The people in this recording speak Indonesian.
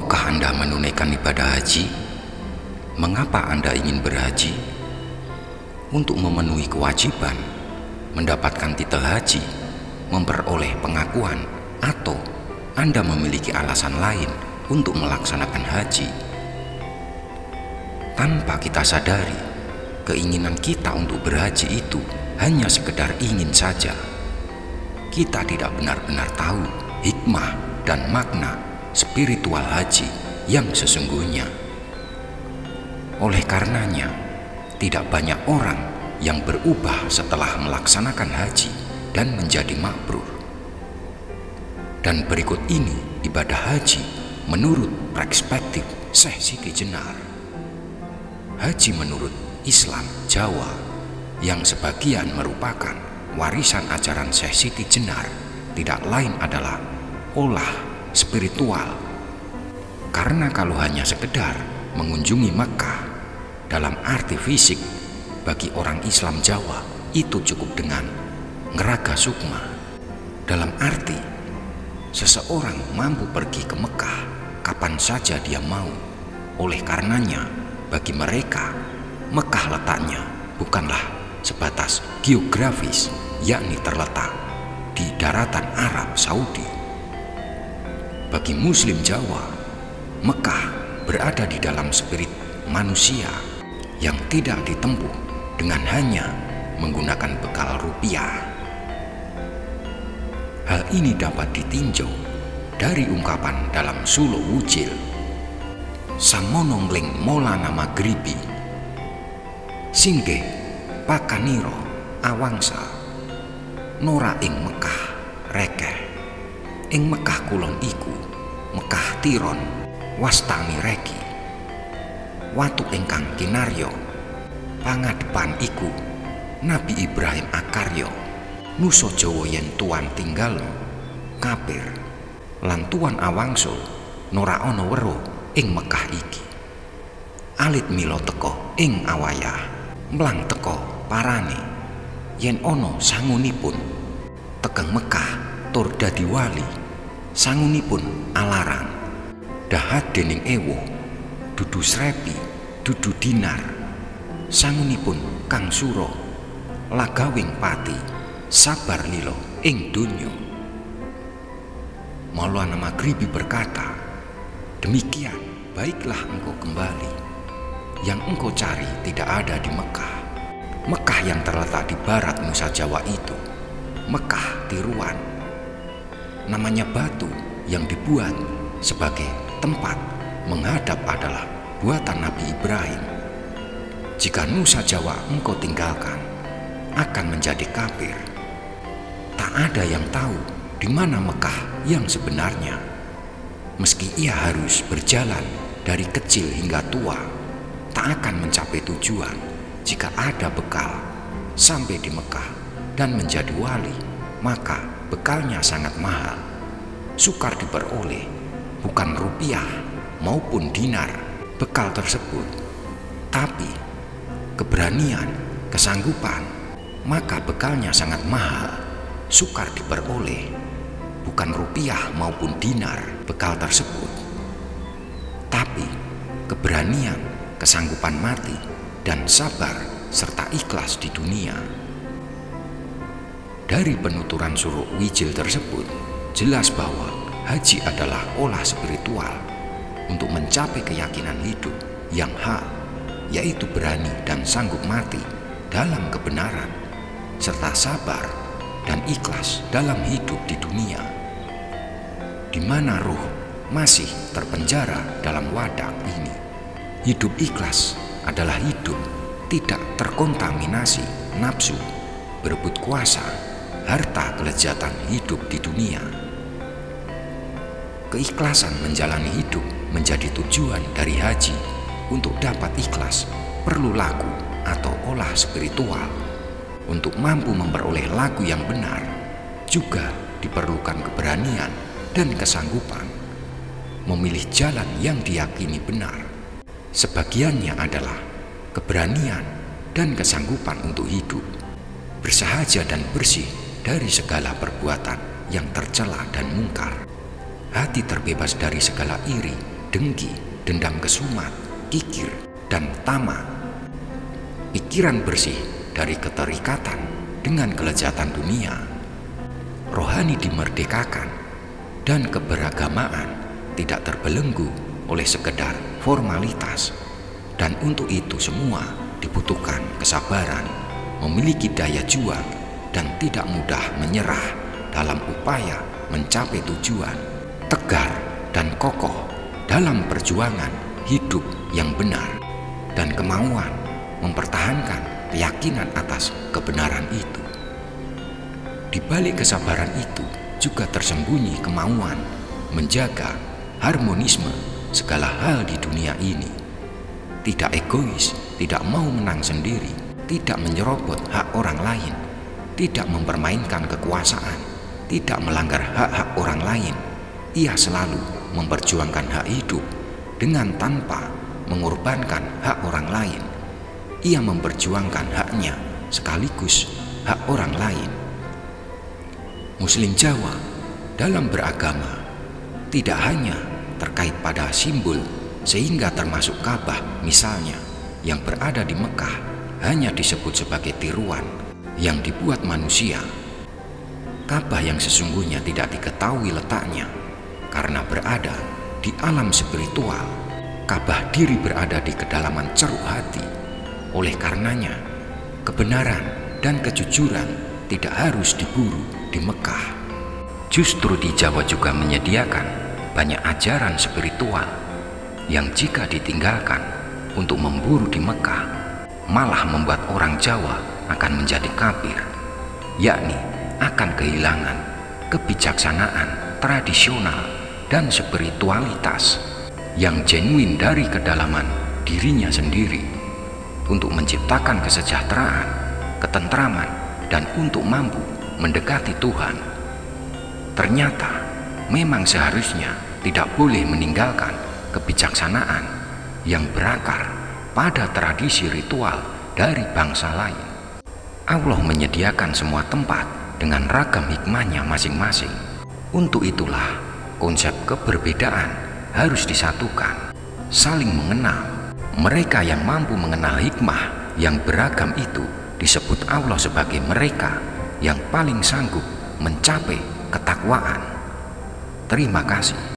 Maukah Anda menunaikan ibadah haji? Mengapa Anda ingin berhaji? Untuk memenuhi kewajiban, mendapatkan titel haji, memperoleh pengakuan, atau Anda memiliki alasan lain untuk melaksanakan haji? Tanpa kita sadari, keinginan kita untuk berhaji itu hanya sekedar ingin saja. Kita tidak benar-benar tahu hikmah dan makna spiritual haji yang sesungguhnya. Oleh karenanya, tidak banyak orang yang berubah setelah melaksanakan haji dan menjadi mabrur. Dan berikut ini ibadah haji menurut perspektif Syekh Siti Jenar. Haji menurut Islam Jawa yang sebagian merupakan warisan ajaran Syekh Siti Jenar tidak lain adalah olah spiritual. Karena kalau hanya sekedar mengunjungi Mekah dalam arti fisik, bagi orang Islam Jawa itu cukup dengan ngeraga sukma. Dalam arti seseorang mampu pergi ke Mekah kapan saja dia mau. Oleh karenanya, bagi mereka Mekah letaknya bukanlah sebatas geografis, yakni terletak di daratan Arab Saudi. Bagi Muslim Jawa, Mekah berada di dalam spirit manusia yang tidak ditempuh dengan hanya menggunakan bekal rupiah. Hal ini dapat ditinjau dari ungkapan dalam Suluh Wujil Samonongling Maulana Maghribi, singgih pakaniro awangsa nora ing Mekah rekeh. Ing Mekah kulon iku Mekah tiron wastani reki. Watu ingkang kinaryo pangadepan iku Nabi Ibrahim akaryo. Nusa Jawa yen tuan tinggal kapir lan tuan awangsul nora ana weruh ing Mekah iki. Alit mila teka ing awayah mlang teka parane yen ana sangunipun tekeng Mekah tur dadi wali. Sangunipun alarang dahat dening ewuh dudu srepi dudu dinar. Sangunipun kang suro lagawing pati sabar lilo ing donya. Maulana Maghribi berkata, demikian baiklah engkau kembali. Yang engkau cari tidak ada di Mekah. Mekah yang terletak di barat Nusa Jawa itu Mekah tiruan. Namanya batu yang dibuat sebagai tempat menghadap adalah buatan Nabi Ibrahim. Jika Nusa Jawa engkau tinggalkan, akan menjadi kafir. Tak ada yang tahu di mana Mekah yang sebenarnya. Meski ia harus berjalan dari kecil hingga tua, tak akan mencapai tujuan jika ada bekal. Sampai di Mekah dan menjadi wali, maka bekalnya sangat mahal, sukar diperoleh, bukan rupiah maupun dinar bekal tersebut, tapi keberanian, kesanggupan. Maka bekalnya sangat mahal, sukar diperoleh, bukan rupiah maupun dinar bekal tersebut, tapi keberanian, kesanggupan mati, dan sabar serta ikhlas di dunia. Dari penuturan Suluh Wijil tersebut, jelas bahwa haji adalah olah spiritual untuk mencapai keyakinan hidup yang hak, yaitu berani dan sanggup mati dalam kebenaran, serta sabar dan ikhlas dalam hidup di dunia, di mana ruh masih terpenjara dalam wadah ini. Hidup ikhlas adalah hidup tidak terkontaminasi nafsu, berebut kuasa, harta kelezatan hidup di dunia. Keikhlasan menjalani hidup menjadi tujuan dari haji. Untuk dapat ikhlas perlu laku atau olah spiritual. Untuk mampu memperoleh laku yang benar juga diperlukan keberanian dan kesanggupan memilih jalan yang diyakini benar. Sebagiannya adalah keberanian dan kesanggupan untuk hidup bersahaja dan bersih dari segala perbuatan yang tercela dan mungkar. Hati terbebas dari segala iri dengki, dendam kesumat, kikir, dan tamak. Pikiran bersih dari keterikatan dengan kelezatan dunia. Rohani dimerdekakan dan keberagamaan tidak terbelenggu oleh sekedar formalitas. Dan untuk itu semua dibutuhkan kesabaran, memiliki daya juang, dan tidak mudah menyerah dalam upaya mencapai tujuan, tegar dan kokoh dalam perjuangan hidup yang benar, dan kemauan mempertahankan keyakinan atas kebenaran itu. Di balik kesabaran itu juga tersembunyi kemauan menjaga harmonisme segala hal di dunia ini. Tidak egois, tidak mau menang sendiri, tidak menyerobot hak orang lain, tidak mempermainkan kekuasaan, tidak melanggar hak-hak orang lain. Ia selalu memperjuangkan hak hidup dengan tanpa mengorbankan hak orang lain. Ia memperjuangkan haknya sekaligus hak orang lain. Muslim Jawa dalam beragama tidak hanya terkait pada simbol, sehingga termasuk Ka'bah misalnya yang berada di Mekah hanya disebut sebagai tiruan yang dibuat manusia. Ka'bah yang sesungguhnya tidak diketahui letaknya karena berada di alam spiritual. Ka'bah diri berada di kedalaman ceruk hati. Oleh karenanya, kebenaran dan kejujuran tidak harus diburu di Mekah. Justru di Jawa juga menyediakan banyak ajaran spiritual yang jika ditinggalkan untuk memburu di Mekah malah membuat orang Jawa akan menjadi kafir, yakni akan kehilangan kebijaksanaan tradisional dan spiritualitas yang genuine dari kedalaman dirinya sendiri untuk menciptakan kesejahteraan, ketentraman, dan untuk mampu mendekati Tuhan. Ternyata memang seharusnya tidak boleh meninggalkan kebijaksanaan yang berakar pada tradisi ritual dari bangsa lain. Allah menyediakan semua tempat dengan ragam hikmahnya masing-masing. Untuk itulah konsep keberbedaan harus disatukan, saling mengenal. Mereka yang mampu mengenal hikmah yang beragam itu disebut Allah sebagai mereka yang paling sanggup mencapai ketakwaan. Terima kasih.